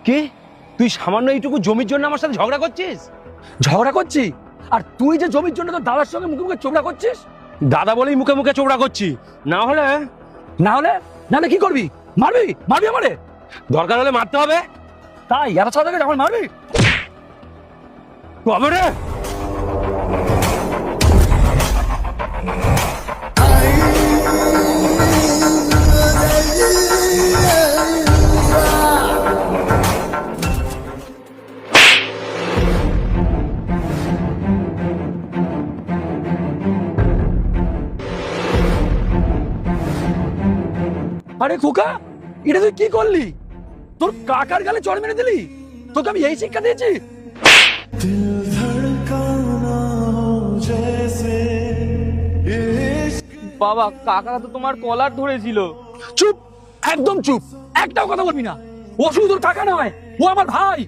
কি তুই সামান্য এইটুকু জমির জন্য আমার সাথে ঝগড়া করছিস? ঝগড়া করছি? আর তুই যে জমির জন্য তোর দাদার সঙ্গে মুখে মুখে চোবড়া করছিস। দাদা বলেই মুখে মুখে চোবড়া করছি, না হলে না হলে কি করবি? মারবি আমারে? দরকার হলে মারতে হবে। তাই এত ছ থেকে যখন মারবি তবে রে। আরে খোকা, এটা তুই কি করলি? তোর কাকার গালে চড় মেরে দিলি। তোকে আমি এই শিক্ষা দিয়েছি? বাবা, কাকা তো তোমার কলার ধরেছিল। চুপ, একদম চুপ, একটাও কথা বলবি না। ও শুধু তোর কাকা নয়, ও আমার ভাই।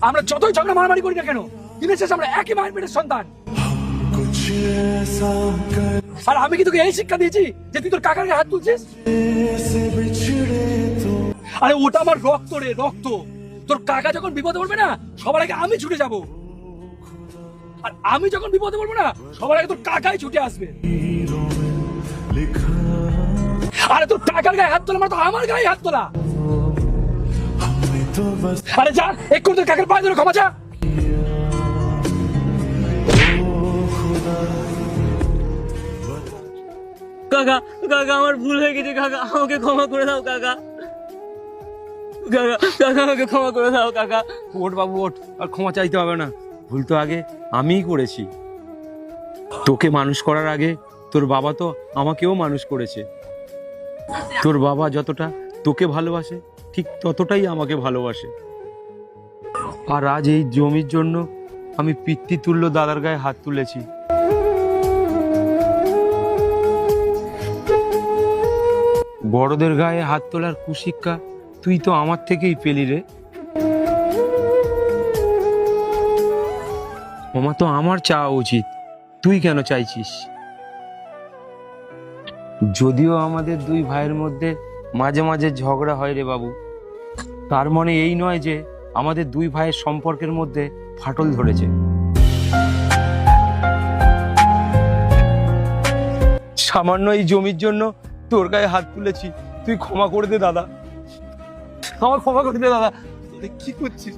আমরা যতই ঝগড়া মারামারি করি না কেন, দিনের শেষে আমরা একই মায়ের পেটের সন্তান। আর আমি কি তোকে এই শিক্ষা দিয়েছি যে তুই তোর কাকার গায়ে হাত তুলছিস? আরে ওটা আমার রক্ত রে, রক্ত। তোর কাকা যখন বিপদে পড়বে না, সবার আগে আমি ছুটে যাব। আর আমি যখন বিপদে পড়বো না, সবার আগে তোর কাকাই ছুটে আসবে। আরে তোর কাকার গায়ে হাত তোলা মানে তো আমার গায়ে হাত তোলা। আরে যা, এক্ষুনি তোর কাকার পায়ে ধরে ক্ষমা চা। কাকা কাকা আমার ভুল হয়ে গেছে কাকা, আমাকে ক্ষমা করে দাও কাকা। কাকা কাকা আমাকে ক্ষমা করে দাও কাকা। ওঠ বাবু ওঠ, আর ক্ষমা চাইতে হবে না। ভুল তো আগে আমিই করেছি। তোকে মানুষ করার আগে তোর বাবা তো আমাকেও মানুষ করেছে। তোর বাবা যতটা তোকে ভালোবাসে, ঠিক ততটাই আমাকে ভালোবাসে। আর আজ এই জমির জন্য আমি পিতৃতুল্য দাদার গায়ে হাত তুলেছি। বড়দের গায়ে হাত তোলার কুশিক্ষা তুই তো আমার থেকেই পেলি রে। ওমা, তো আমার চাওয়া উচিত, তুই কেন চাইছিস? যদিও আমাদের দুই ভাইয়ের মধ্যে মাঝে মাঝে ঝগড়া হয় রে বাবু, তার মানে এই নয় যে আমাদের দুই ভাইয়ের সম্পর্কের মধ্যে ফাটল ধরেছে। সামান্য এই জমির জন্য তোর গায়ে হাত তুলেছি, তুই ক্ষমা করে দে দাদা, আমার ক্ষমা করে দে দাদা। কি করছিস?